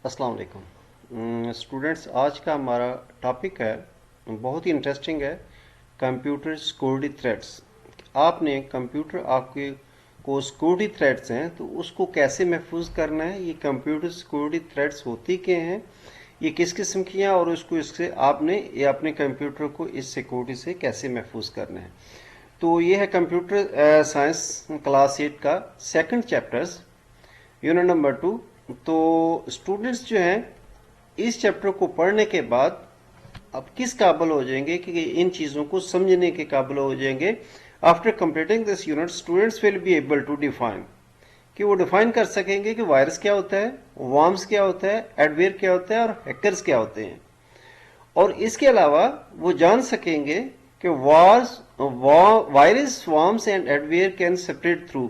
अस्सलाम वालेकुम स्टूडेंट्स। आज का हमारा टॉपिक है, बहुत ही इंटरेस्टिंग है, कंप्यूटर सिक्योरिटी थ्रेट्स। आपने कंप्यूटर आपके को सिक्योरिटी थ्रेट्स हैं तो उसको कैसे महफूज करना है, ये कंप्यूटर सिक्योरिटी थ्रेट्स होती क्या हैं, ये किस किस्म की हैं और उसको इससे आपने ये अपने कंप्यूटर को इस सिक्योरिटी से कैसे महफूज करना है। तो ये है कंप्यूटर साइंस क्लास 8 का सेकंड चैप्टर्स, यूनिट नंबर 2। तो स्टूडेंट्स जो हैं इस चैप्टर को पढ़ने के बाद अब किस काबिल हो जाएंगे कि इन चीज़ों को समझने के काबिल हो जाएंगे। After completing this unit students will be able to define, कि वो डिफाइन कर सकेंगे कि वायरस क्या होता है, वर्म्स क्या होता है, एडवेयर क्या होता है और हैकर्स क्या होते हैं। और इसके अलावा वो जान सकेंगे कि virus worms and adware can spread through,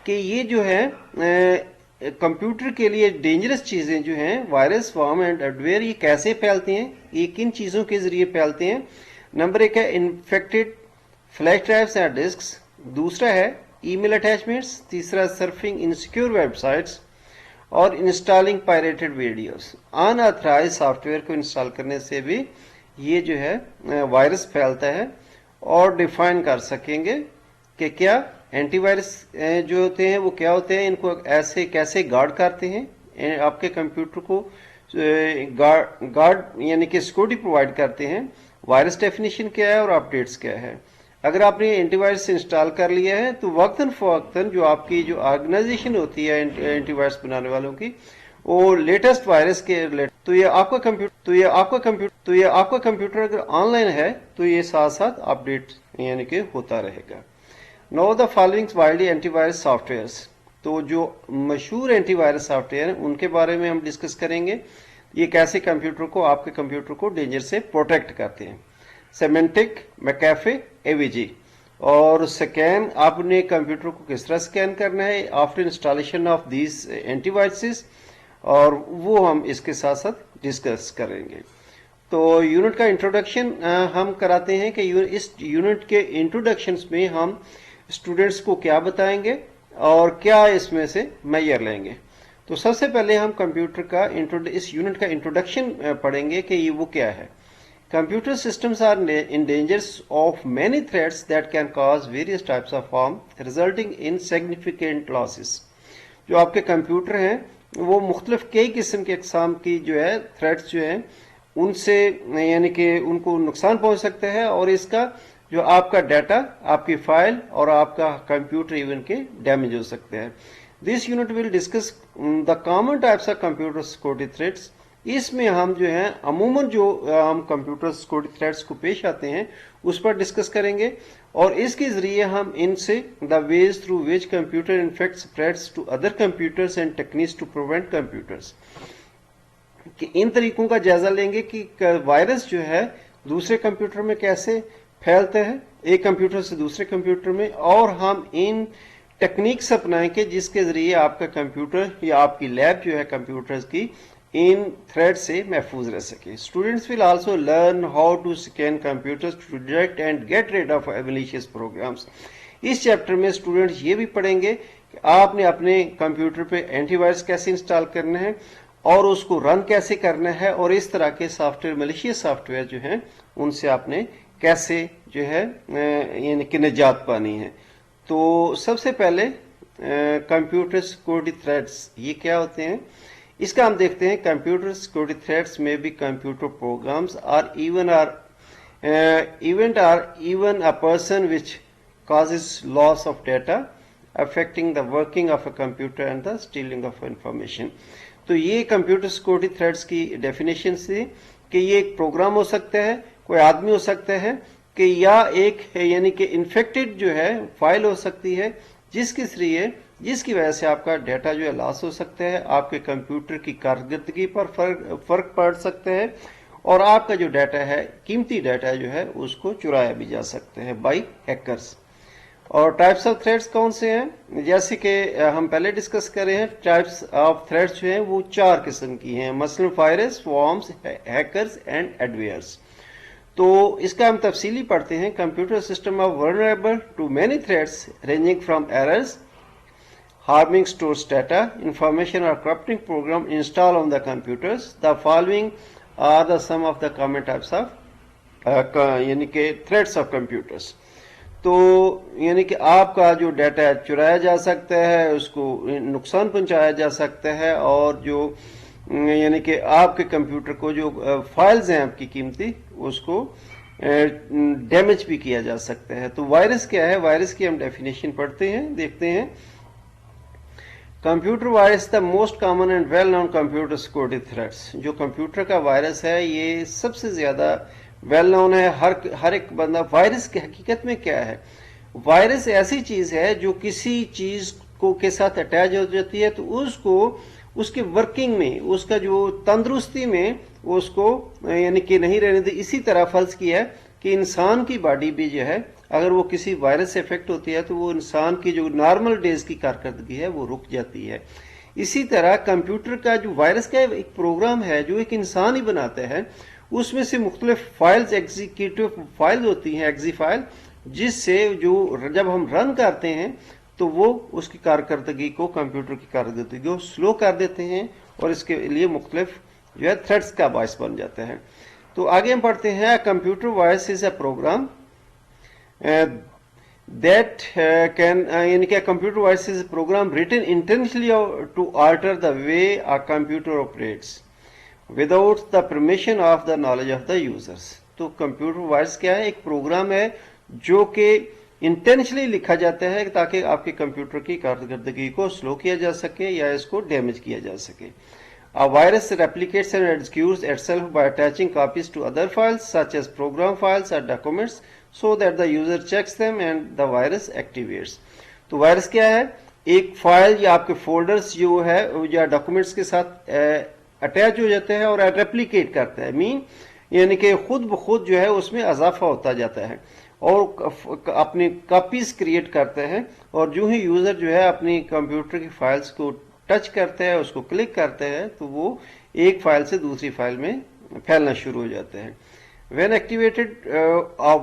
कि ये जो है कंप्यूटर के लिए डेंजरस चीज़ें जो हैं वायरस वर्म एंड एडवेयर, ये कैसे फैलती हैं, ये किन चीज़ों के ज़रिए फैलते हैं। नंबर एक है infected flash drives and disks, दूसरा है ईमेल अटैचमेंट्स, तीसरा सर्फिंग इनसिक्योर वेबसाइट्स और installing pirated videos. Unauthorised software को इंस्टॉल करने से भी ये जो है वायरस फैलता है। और डिफाइन कर सकेंगे कि क्या एंटीवायरस जो होते हैं वो क्या होते हैं, इनको ऐसे कैसे गार्ड करते हैं, आपके कंप्यूटर को गार्ड यानी कि सिक्योरिटी प्रोवाइड करते हैं। वायरस डेफिनेशन क्या है और अपडेट्स क्या है। अगर आपने एंटीवायरस इंस्टॉल कर लिया है तो वक्तन फवक्तन जो आपकी जो ऑर्गेनाइजेशन होती है एंटीवायरस बनाने वालों की, वो लेटेस्ट वायरस के रिलेटेड, तो ये आपका कंप्यूटर अगर ऑनलाइन है तो ये साथ साथ अपडेट यानी कि होता रहेगा। Know the following widely antivirus softwares, तो जो मशहूर एंटीवायरस सॉफ्टवेयर हैं उनके बारे में हम डिस्कस करेंगे, ये कैसे कंप्यूटर को आपके कंप्यूटर को डेंजर से प्रोटेक्ट करते हैं। Symantec, McAfee, AVG. और स्कैन, आपने कंप्यूटर को किस तरह स्कैन करना है after installation of these antiviruses, और वो हम इसके साथ साथ डिस्कस करेंगे। तो यूनिट का इंट्रोडक्शन हम कराते हैं कि इस यूनिट के इंट्रोडक्शंस में हम स्टूडेंट्स को क्या बताएंगे और क्या इसमें से मैयर लेंगे। तो सबसे पहले हम कंप्यूटर का इस यूनिट का इंट्रोडक्शन पढ़ेंगे कि ये वो क्या है। Computer systems are in danger of many threats that can cause various types of harm, resulting in significant losses. जो आपके कंप्यूटर हैं वो मुख्तलिफ कई किस्म के अकसाम की जो है थ्रेट्स जो हैं उनसे यानी कि उनको नुकसान पहुंच सकता है, और इसका जो आपका डाटा, आपकी फाइल और आपका कंप्यूटर इवन के डैमेज हो सकते हैं। This unit will discuss the common types of computer security threats. इसमें हम जो है अमूमन जो हम कंप्यूटर सिक्योरिटी थ्रेट्स को पेश आते हैं उस पर डिस्कस करेंगे, और इसके जरिए हम इनसे the ways through which computer infect spreads to other computers and techniques to prevent computers, कि इन तरीकों का जायजा लेंगे कि वायरस जो है दूसरे कंप्यूटर में कैसे फैलते हैं, एक कंप्यूटर से दूसरे कंप्यूटर में, और हम इन टेक्निक्स अपनाएंगे जिसके जरिए आपका कंप्यूटर या आपकी लैब जो है कंप्यूटर्स की इन थ्रेड से महफूज रह सके। Students will also learn how to scan computers to detect and get rid of malicious programs. इस चैप्टर में स्टूडेंट्स ये भी पढ़ेंगे कि आपने अपने कंप्यूटर पे एंटीवायरस कैसे इंस्टॉल करना है और उसको रन कैसे करना है, और इस तरह के सॉफ्टवेयर, मैलिशियस सॉफ्टवेयर जो हैं उनसे आपने कैसे जो है यानी कि निजात पानी है। तो सबसे पहले कंप्यूटर सिक्योरिटी थ्रेट्स ये क्या होते हैं, इसका हम देखते हैं। कंप्यूटर सिक्योरिटी थ्रेट्स में भी computer programs are even a person which causes loss of data affecting the working of a computer and the stealing of information। तो ये कंप्यूटर सिक्योरिटी थ्रेट्स की डेफिनेशन से, कि ये एक प्रोग्राम हो सकता है, कोई आदमी हो सकता है, कि या एक यानी कि इन्फेक्टेड जो है फाइल हो सकती है जिसकी वजह से आपका डाटा जो है लॉस हो सकता है, आपके कंप्यूटर की कारकर्दगी पर फर्क पड़ सकता है, और आपका जो डाटा है, कीमती डाटा जो है उसको चुराया भी जा सकता है बाई हैकर्स। और टाइप्स ऑफ थ्रेट्स कौन से हैं, जैसे कि हम पहले डिस्कस कर रहे हैं, टाइप्स ऑफ थ्रेट्स जो हैं वो 4 किस्म की हैं, मसलन virus, worms, hackers and adwares. तो इसका हम तफसीली पढ़ते हैं। Computer system are vulnerable to many threats ranging from errors, harming stores data, information or corrupting program installed on the computers. The following are the some of the common types of यानी कि threats of computers. तो यानी कि आपका जो data चुराया जा सकता है, उसको नुकसान पहुंचाया जा सकता है, और जो यानी कि आपके कंप्यूटर को जो फाइल्स हैं आपकी कीमती, उसको डैमेज भी किया जा सकता है। तो वायरस क्या है? वायरस की हम डेफिनेशन पढ़ते हैं, देखते हैं। Computer virus the most common and well known computer security threats. जो कंप्यूटर का वायरस है ये सबसे ज्यादा वेल नोन है, हर एक बंदा। वायरस की हकीकत में क्या है? वायरस ऐसी चीज है जो किसी चीज को के साथ अटैच हो जाती है, तो उसको उसके वर्किंग में, उसका जो तंदुरुस्ती में उसको यानी कि नहीं रहने दे। इसी तरह फर्ज किया है कि इंसान की बॉडी भी जो है, अगर वो किसी वायरस से इफेक्ट होती है तो वो इंसान की जो नॉर्मल डेज की कारकर्दगी है वो रुक जाती है। इसी तरह कंप्यूटर का जो वायरस का एक प्रोग्राम है जो एक इंसान ही बनाता है, उसमें से मुख्तलिफ फाइल्स, एग्जीक्यूटिव फाइल्स होती हैं, एग्जी फाइल, जिससे जो जब हम रन करते हैं तो वो उसकी कारकर्दगी को, कंप्यूटर की कारकर्दगी को स्लो कर देते हैं, और इसके लिए मुख्तलिफ जो है थ्रेट्स का बायस बन जाता है। तो आगे हम पढ़ते हैं, computer virus is a program that can यानी कि computer virus is program written intentionally to alter the way a computer operates without the permission of the knowledge of the users. तो कंप्यूटर वायरस क्या है? एक programme है जो कि intentionally लिखा जाता है ताकि आपके कंप्यूटर की कारकर्दगी को स्लो किया जा सके या इसको डैमेज किया जा सके। A virus replicates and executes itself by attaching copies to other files such as program files or documents so that the user checks them and the virus activates. तो वायरस क्या है? एक फाइल या आपके folders जो है या documents के साथ अटैच हो जाते हैं और रेप्लिकेट करता है। मीन यानी कि खुद ब खुद जो है उसमें इजाफा होता जाता है और अपनी कॉपीज क्रिएट करते हैं, और जो ही यूजर जो है अपनी कंप्यूटर की फाइल्स को टच करते हैं, उसको क्लिक करते हैं, तो वो एक फाइल से दूसरी फाइल में फैलना शुरू हो जाते हैं। व्हेन एक्टिवेटेड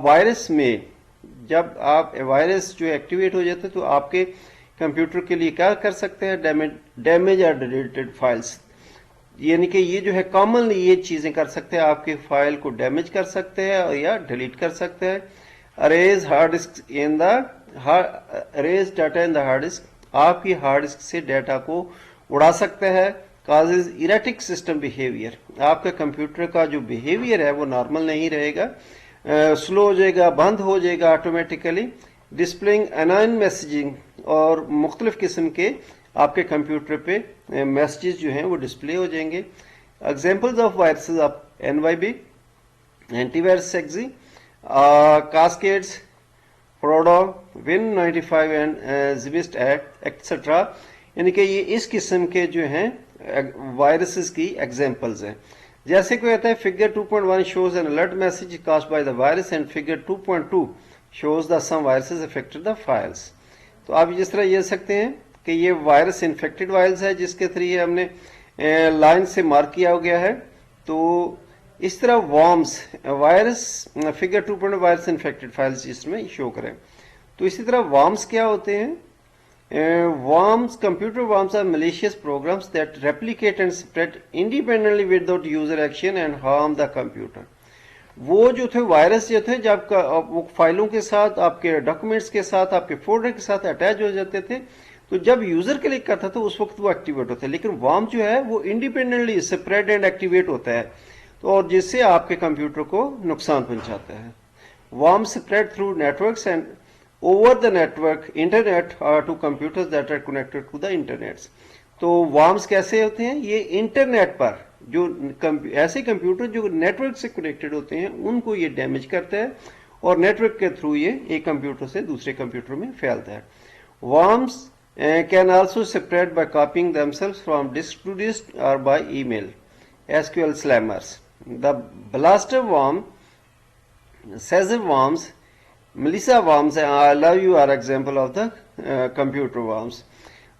वायरस में, जब आप वायरस जो एक्टिवेट हो जाते हैं तो आपके कंप्यूटर के लिए क्या कर सकते हैं? डैमेज और डिलीटेड फाइल्स, यानी कि ये जो है कॉमनली ये चीजें कर सकते हैं, आपके फाइल को डैमेज कर सकते हैं या डिलीट कर सकते हैं। Arrays hard disk in the arrays data in the hard disk, आपकी हार्ड डिस्क से डाटा को उड़ा सकता है। काजेज इरेटिक सिस्टम बिहेवियर, आपका कंप्यूटर का जो बिहेवियर है वो नॉर्मल नहीं रहेगा, स्लो हो जाएगा, बंद हो जाएगा ऑटोमेटिकली। डिस्प्लेइंग अनोन मैसेजिंग, और मुख्तलिफ किस्म के आपके कंप्यूटर पे मैसेजेस जो हैं वो डिस्प्ले हो जाएंगे। Examples of viruses of NYB, antivirus exe, cascades, Frodo, Win95 and Zimist etcetera, यानी कि ये इस किस्म के जो हैं वायरसेस की एग्जांपल्स हैं। जैसे कोई कहता है figure 2.1 shows an alert message cast by the virus and figure 2.2 shows the some viruses affected the files. तो आप जिस तरह ये सकते हैं कि ये वायरस इन्फेक्टेड वायरस है जिसके थ्रू ये हमने लाइन से मार्क किया गया है। तो इस तरह worms virus figure 2.1 virus infected files इसमें शो करें। तो इसी तरह वॉर्म्स क्या होते हैं? worms, computer worms are malicious programs that replicate and spread independently without user action and harm the computer. वो जो थे वायरस जो थे, जब वो फाइलों के साथ, आपके डॉक्यूमेंट्स के साथ, आपके फोल्डर के साथ अटैच हो जाते थे, तो जब यूजर क्लिक करता था उस वक्त वो एक्टिवेट होता है। लेकिन वर्म जो है वो इंडिपेंडेंटली स्प्रेड एंड एक्टिवेट होता है, तो और जिससे आपके कंप्यूटर को नुकसान पहुंचाता है। Worm spread through networks and over the network internet to computers that are connected to the internet. तो worms कैसे होते हैं? ये इंटरनेट पर जो ऐसे कंप्यूटर जो नेटवर्क से कनेक्टेड होते हैं उनको ये डैमेज करता है और नेटवर्क के थ्रू ये एक कंप्यूटर से दूसरे कंप्यूटर में फैलता है। worms can also spread by copying themselves from disk to disk or by email. SQL slammers. The blaster worm, Caesar worms, Melissa worms, I love you are example of the computer worms.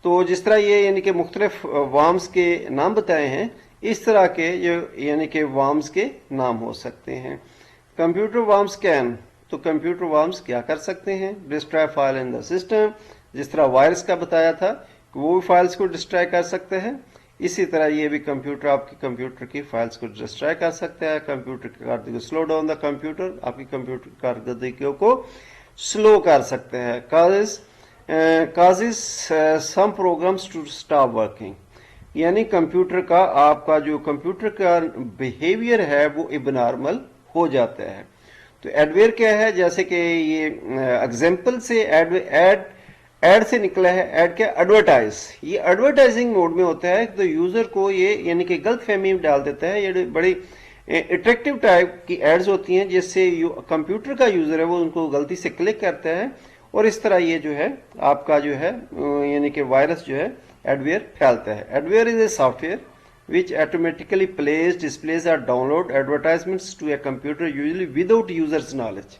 तो जिस तरह ये यानी कि मुख्तलिफ worms के नाम बताए हैं, इस तरह के जो यानी कि वर्म्स के नाम हो सकते हैं। कंप्यूटर वर्म्स कैन, तो कंप्यूटर वर्म्स क्या कर सकते हैं? Destroy file in the system, जिस तरह वायरस का बताया था, वो भी फाइल्स को डिस्ट्रॉय कर सकते हैं। इसी तरह ये भी कंप्यूटर आपके कंप्यूटर की फाइल्स को डिस्ट्रॉय कर सकता है, कंप्यूटर की कारकर्दगी को स्लो डाउन द कंप्यूटर, आपकी कंप्यूटर की कारकर्दगी को स्लो कर सकते हैं। Causes some programs to stop working, यानी कंप्यूटर का आपका जो कंप्यूटर का बिहेवियर है वो इबनॉर्मल हो जाता है। तो एडवेयर क्या है, जैसे कि ये एग्जाम्पल से एड से निकला है। एड क्या, एडवर्टाइज। ये एडवर्टाइजिंग मोड में होता है तो यूजर को ये यानी कि गलत फहमी में डाल देता है। ये बड़ी अट्रैक्टिव टाइप की एड्स होती हैं जिससे कंप्यूटर का यूजर है वो उनको गलती से क्लिक करता है और इस तरह ये जो है आपका जो है यानी कि वायरस जो है एडवेयर फैलता है। Adware is a software which automatically displays or download advertisements to a computer usually without user's knowledge।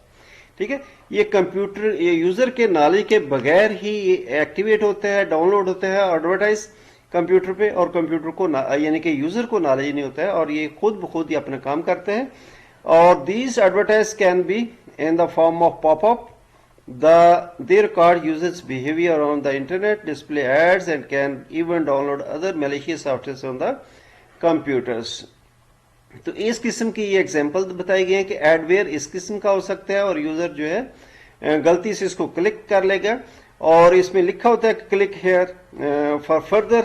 ठीक है, ये कंप्यूटर ये यूजर के नॉलेज के बगैर ही ये एक्टिवेट होता है, डाउनलोड होता है एडवर्टाइज कंप्यूटर पे, और कंप्यूटर को यानी कि यूजर को नॉलेज नहीं होता है और ये खुद ब खुद ही अपना काम करते हैं। और these advertise can be in the form of popup, they record users behavior on the internet, display ads and can even download other malicious software on the computers। तो इस किस्म की ये एग्जांपल बताई गई है कि एडवेयर इस किस्म का हो सकता है और यूजर जो है गलती से इसको क्लिक कर लेगा और इसमें लिखा होता है क्लिक हेयर फॉर फर्दर,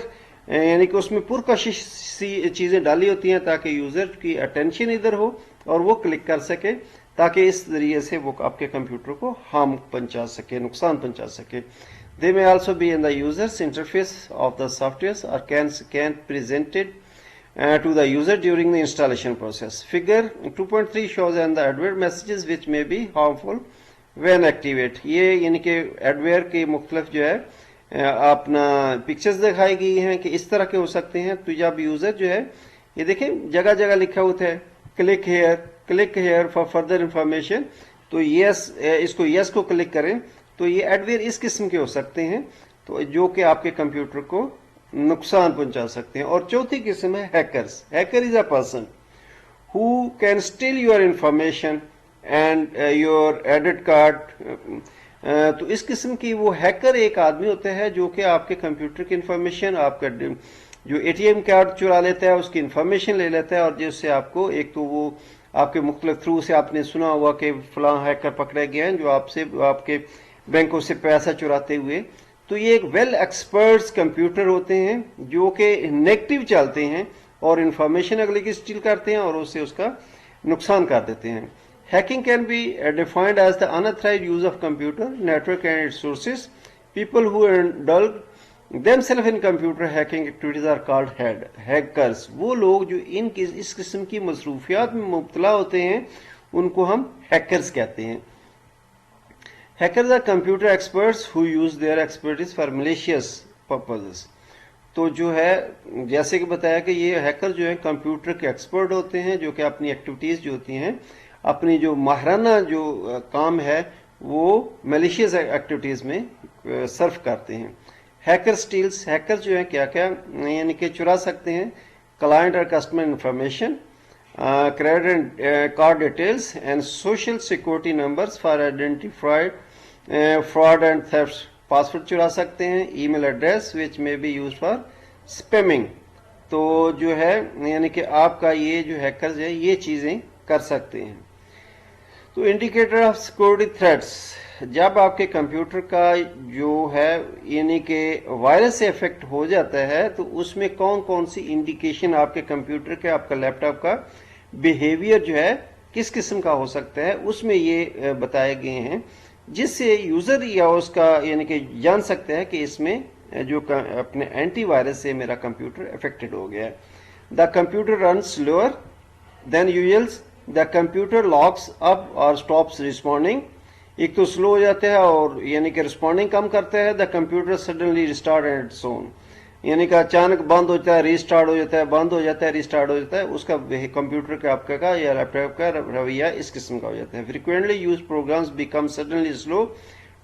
यानी कि उसमें पुरकशिश सी चीजें डाली होती हैं ताकि यूजर की अटेंशन इधर हो और वो क्लिक कर सके, ताकि इस जरिए से वो आपके कंप्यूटर को हार्म पहुंचा सके, नुकसान पहुंचा सके। They may also be in the users interface of the software और can presented to the user during the installation process। Figure 2.3 shows and the adware messages which may be harmful when activate। ये यानी कि adware के मुख्तलिफ जो है अपना pictures दिखाई गई हैं कि इस तरह के हो सकते हैं। तो जब यूजर जो है ये देखें जगह जगह लिखा होता है click here for further information, तो यस इसको यस को क्लिक करें तो ये एडवेयर इस किस्म के हो सकते हैं तो जो कि आपके कंप्यूटर को नुकसान पहुंचा सकते हैं। और चौथी किस्म है hackers. Hacker is a person who can steel your information and your edit card. तो इस किस्म की वो हैकर एक आदमी होता है जो कि आपके कंप्यूटर की इंफॉर्मेशन, आपका जो एटीएम कार्ड चुरा लेता है उसकी इंफॉर्मेशन ले लेता है और जिससे आपको एक तो वो आपके मुख्तलिफ थ्रू से आपने सुना हुआ कि फलां हैकर पकड़े गए हैं जो आपसे आपके बैंकों से पैसा चुराते हुए। तो ये एक वेल एक्सपर्ट्स कंप्यूटर होते हैं जो कि नेगेटिव चलते हैं और इंफॉर्मेशन अगले की स्टील करते हैं और उससे उसका नुकसान कर देते हैं। Hacking can be defined as the unauthorised use of computer network and its sources. People who indulge themselves in computer hacking activities are called hackers। वो लोग जो इस किस्म की मसरूफियात में मुब्तला होते हैं उनको हम हैकर्स कहते हैं। Hackers are computer experts who use their expertise for malicious purposes। तो जो है जैसे कि बताया कि ये हैकर जो है कंप्यूटर के एक्सपर्ट होते हैं जो कि अपनी एक्टिविटीज जो होती हैं अपनी जो माहराना जो काम है वो मैलिशियस एक्टिविटीज में सर्व करते हैं। हैकर स्टील्स, हैकर जो है क्या क्या यानी कि चुरा सकते हैं क्लाइंट और customer information, credit card details and social security numbers for identified fraud and theft. Password चुरा सकते हैं, email address which may be use for spamming. तो जो है यानी कि आपका ये जो हैकर्स है ये चीजें कर सकते हैं। तो इंडिकेटर ऑफ सिक्योरिटी थ्रेट्स, जब आपके कंप्यूटर का जो है यानी कि वायरस से इफेक्ट हो जाता है तो उसमें कौन कौन सी इंडिकेशन आपके कंप्यूटर के आपका लैपटॉप का बिहेवियर जो है किस किस्म का हो सकता है उसमें ये बताए गए हैं जिससे यूजर या उसका यानी कि जान सकता है कि इसमें जो अपने एंटीवायरस से मेरा कंप्यूटर अफेक्टेड हो गया है। The computer run slower than usual, the computer locks up और स्टॉप्स रिस्पॉन्डिंग। एक तो स्लो हो जाता है और यानी कि रिस्पॉन्डिंग कम करता है। The computer suddenly restart and its own, यानी कि अचानक बंद हो जाता है, रीस्टार्ट हो जाता है, बंद हो जाता है, रीस्टार्ट हो जाता है। उसका कंप्यूटर का आपका का या लैपटॉप का रवैया इस किस्म का हो जाता है। Frequently use programs become suddenly slow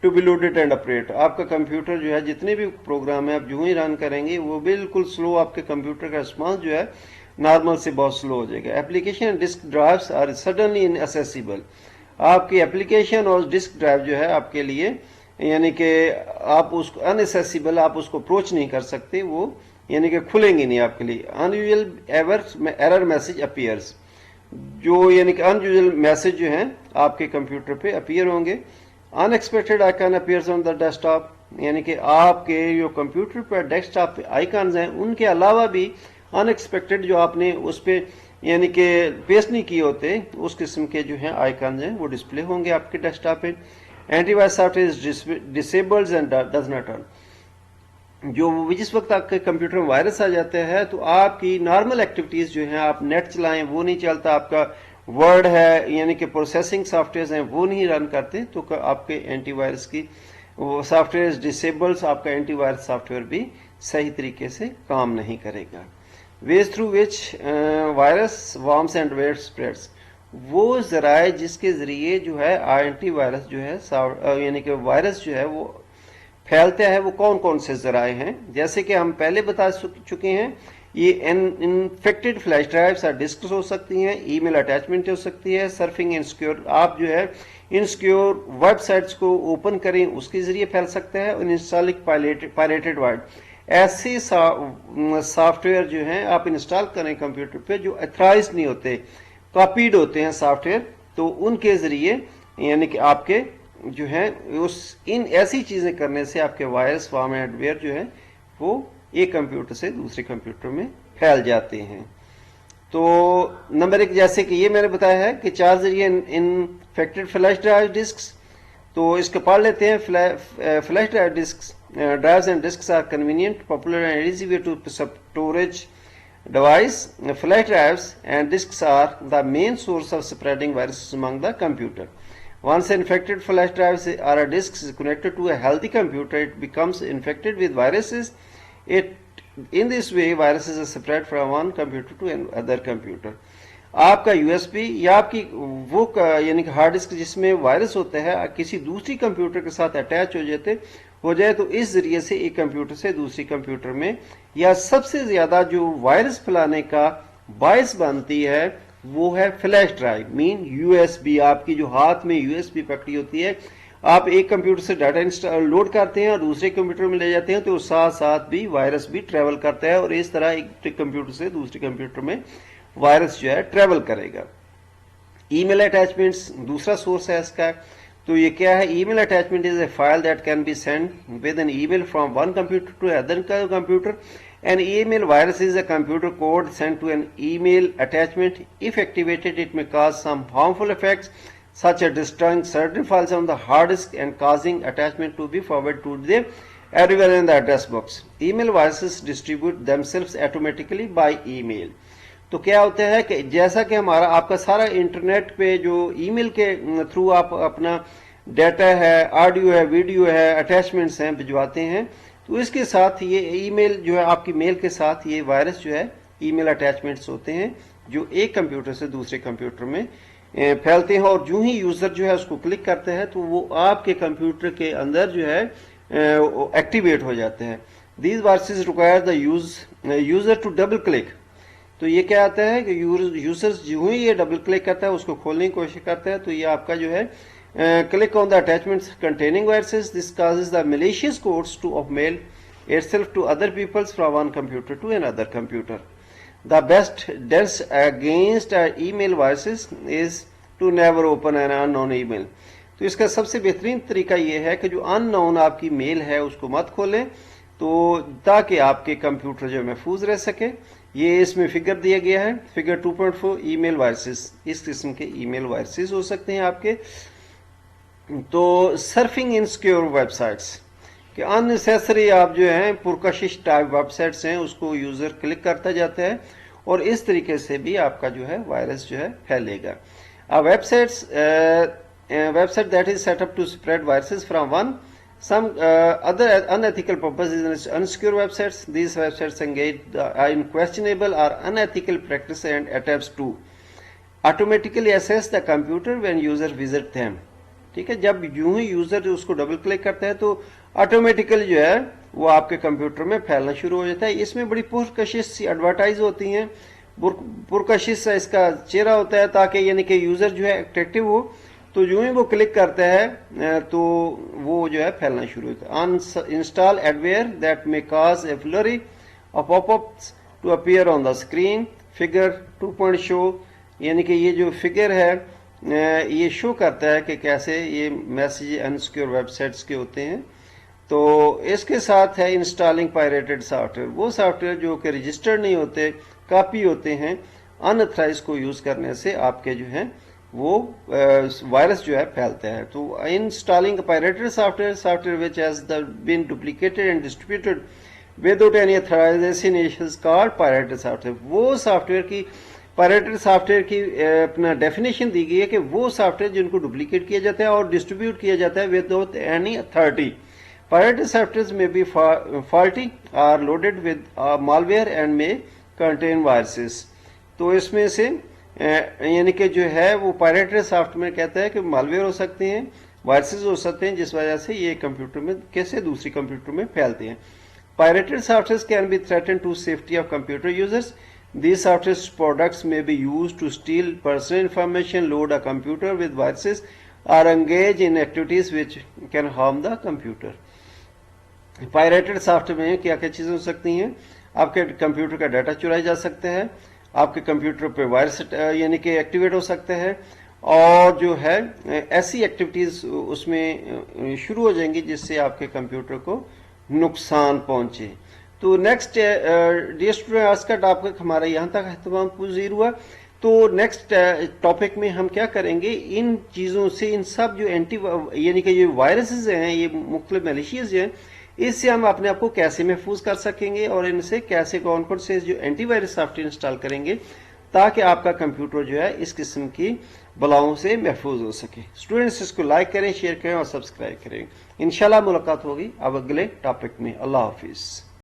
to be loaded and operate. आपका कंप्यूटर जो है जितने भी प्रोग्राम है आप जो ही रन करेंगे वो बिल्कुल स्लो, आपके कंप्यूटर का रिस्पॉन्स जो है नॉर्मल से बहुत स्लो हो जाएगा। Application and disk drives are suddenly inaccessible. आपकी एप्लीकेशन और डिस्क ड्राइव जो है आपके लिए यानी कि आप उसको अनएसेसिबल, आप उसको अप्रोच नहीं कर सकते, वो यानी कि खुलेंगे नहीं आपके लिए। अनयूजुअल एरर मैसेज अपीयर्स, जो यानी कि अनयूजुअल मैसेज जो हैं आपके कंप्यूटर पे अपीयर होंगे। Unexpected icon appears on the desktop, यानी कि आपके जो कंप्यूटर पर डेस्कटॉप पे आइकन्स हैं उनके अलावा भी अनएक्सपेक्टेड जो आपने उस पर यानी कि पेस्ट नहीं किए होते, उस किस्म के जो हैं आइकन्स हैं वो डिस्प्ले होंगे आपके डेस्कटॉप पे। Antivirus software is disabled and does not run, जो जिस वक्त आपके कंप्यूटर में वायरस आ जाता है तो आपकी नॉर्मल एक्टिविटीज जो हैं, आप नेट चलाएं वो नहीं चलता, आपका वर्ड है यानी कि प्रोसेसिंग सॉफ्टवेयर हैं वो नहीं रन करते, तो आपके एंटीवायरस की वो सॉफ्टवेयर डिसेबल्स, आपका एंटीवायरस सॉफ्टवेयर भी सही तरीके से काम नहीं करेगा। Ways through which virus worms and ware spreads, वो जराए जिसके जरिए जो है एंटीवायरस जो है यानी कि वायरस जो है वो फैलता है, वो कौन कौन से जराए हैं। जैसे कि हम पहले बता चुके हैं, ये इन्फेक्टेड फ्लैश ड्राइव्स और डिस्क्स हो सकती हैं, ईमेल अटैचमेंट हो सकती है, सर्फिंग इनसिक्योर, आप जो है इनसिक्योर वेबसाइट्स को ओपन करें उसके जरिए फैल सकता है, और इंस्टॉलिंग पायरेटेड वर्ड, ऐसे सॉफ्टवेयर जो हैं आप इंस्टॉल करें कंप्यूटर पे जो अथराइज नहीं होते, कॉपीड होते हैं सॉफ्टवेयर, तो उनके जरिए यानी कि आपके जो है उस इन ऐसी चीजें करने से आपके वायरस फॉर्मेटवेयर जो है वो एक कंप्यूटर से दूसरे कंप्यूटर में फैल जाते हैं। तो नंबर एक, जैसे कि ये मैंने बताया है कि 4 जरिए इन्फेक्टेड फ्लैश ड्राइव डिस्क, तो इसको पढ़ लेते हैं। Flash drive disk drives and disks are convenient, popular and easy way to storage device. Flash drives and disks are the main source of spreading viruses among the computer. Once infected flash drives or a disk is connected to a healthy computer, it becomes infected with viruses. In this way, viruses are spread from one computer to another computer. आपका USB या आपकी वो यानी कि hard disk जिसमें virus होता है किसी दूसरी कंप्यूटर के साथ अटैच हो जाए तो इस जरिए से एक कंप्यूटर से दूसरी कंप्यूटर में, या सबसे ज्यादा जो वायरस फैलाने का बायस बनती है वो है फ्लैश ड्राइव, मीन यूएसबी। आपकी जो हाथ में यूएसबी पकड़ी होती है, आप एक कंप्यूटर से डाटा लोड करते हैं और दूसरे कंप्यूटर में ले जाते हैं, तो साथ साथ भी वायरस भी ट्रेवल करता है, और इस तरह एक कंप्यूटर से दूसरे कंप्यूटर में वायरस जो है ट्रेवल करेगा। ईमेल अटैचमेंट्स दूसरा सोर्स है इसका। तो ये क्या है? Email attachment is a file that can be send with an email from one computer to other computer. An email virus is a computer code sent to an email attachment. If activated, it may cause some harmful effects, such as destroying certain files on the hard disk and causing attachment to be forwarded to everyone in the address box. Email viruses distribute themselves automatically by email. तो क्या होता है कि जैसा कि हमारा आपका सारा इंटरनेट पे जो ईमेल के थ्रू आप अपना डाटा है, ऑडियो है, वीडियो है, अटैचमेंट्स हैं भिजवाते हैं, तो इसके साथ ये ईमेल जो है आपकी मेल के साथ ये वायरस जो है ईमेल अटैचमेंट्स होते हैं जो एक कंप्यूटर से दूसरे कंप्यूटर में फैलते हैं, और जो ही यूजर जो है उसको क्लिक करते हैं तो वो आपके कंप्यूटर के अंदर जो है एक्टिवेट हो जाते हैं। These viruses require the user to double click. तो ये क्या आता है कि यूजर जो ही ये डबल क्लिक करता है उसको खोलने की कोशिश करता है, तो ये आपका जो है click on the attachments containing viruses. This causes the malicious codes to mail itself to other peoples from one computer to another computer. The best defense against email viruses is to never open an unknown email. तो इसका सबसे बेहतरीन तरीका ये है कि जो unknown आपकी मेल है उसको मत खोलें, तो ताकि आपके कंप्यूटर जो महफूज रह सके। ये इसमें फिगर दिया गया है, फिगर 2.4 ईमेल वायरसेस, इस किस्म के ईमेल वायरसेस हो सकते हैं आपके। तो सर्फिंग इनसिक्योर वेबसाइट्स कि अननेसेसरी आप जो है पुरकशिश टाइप वेबसाइट्स हैं उसको यूजर क्लिक करता जाता है, और इस तरीके से भी आपका जो है वायरस जो है फैलेगा। Website that is set up to spread viruses from one some other unethical purposes in unsecure websites. These websites engage in questionable or unethical practice and attempts to automatically assess the computer when user visit them. ठीक है, जब यूं ही user उसको double click करता है तो automatically जो है वो आपके कंप्यूटर में फैलना शुरू हो जाता है। इसमें बड़ी पुरकशिश एडवर्टाइज होती हैं, पुरकशिश इसका चेहरा होता है ताकि यानी कि यूजर जो है अट्रैक्टिव हो, तो जो ही वो क्लिक करता है तो वो जो है फैलना शुरू होता है। Install adware that may cause a flurry of popups to appear on the screen. Figure 2 show, यानी कि ये जो फिगर है ये शो करता है कि कैसे ये मैसेज अनसिक्योर वेबसाइट्स के होते हैं। तो इसके साथ है इंस्टॉलिंग पायरेटेड सॉफ्टवेयर, वो सॉफ्टवेयर जो कि रजिस्टर्ड नहीं होते, कॉपी होते हैं। अनऑथराइज को यूज करने से आपके जो है वो वायरस जो है फैलता है। तो installing pirated software which has been duplicated and distributed without any authorisation is called pirated software. वो सॉफ्टवेयर की पायरेटेड सॉफ्टवेयर की अपना डेफिनेशन दी गई है कि वो सॉफ्टवेयर जिनको डुप्लीकेट किया जाता है और डिस्ट्रीब्यूट किया जाता है without any authority. Pirated software may be faulty or loaded with malware and may contain viruses। तो इसमें से यानी कि जो है वो पायरेटेड सॉफ्टवेयर कहता है कि मालवेयर हो सकते हैं, वायरसेस हो सकते हैं, जिस वजह से ये कंप्यूटर में कैसे दूसरी कंप्यूटर में फैलते हैं। Pirated software can be threaten to safety of computer users. These software products may be used to steal personal information, load a computer with viruses, or engage in activities which can harm the computer। Pirated software में क्या क्या चीज़ें हो सकती हैं? आपके computer का data चुराया जा सकता है, आपके कंप्यूटर पे वायरस यानी कि एक्टिवेट हो सकता है, और जो है ऐसी एक्टिविटीज़ उसमें शुरू हो जाएंगी जिससे आपके कंप्यूटर को नुकसान पहुंचे। तो नेक्स्ट डियर स्टूडेंट, आज का टॉपिक हमारा यहाँ तक अहतमाम पज़ीर हुआ। तो नेक्स्ट टॉपिक में हम क्या करेंगे, इन चीज़ों से, इन सब जो यानी कि ये वायरसेस हैं, ये मुख्तलिफ मलेशियस हैं, इससे हम अपने आप को कैसे महफूज कर सकेंगे और इनसे कैसे कौन कौन से जो एंटीवायरस सॉफ्टवेयर इंस्टॉल करेंगे ताकि आपका कंप्यूटर जो है इस किस्म की बलाओं से महफूज हो सके। स्टूडेंट्स इसको लाइक करें, शेयर करें और सब्सक्राइब करें। इंशाल्लाह मुलाकात होगी अब अगले टॉपिक में। अल्लाह हाफिज़।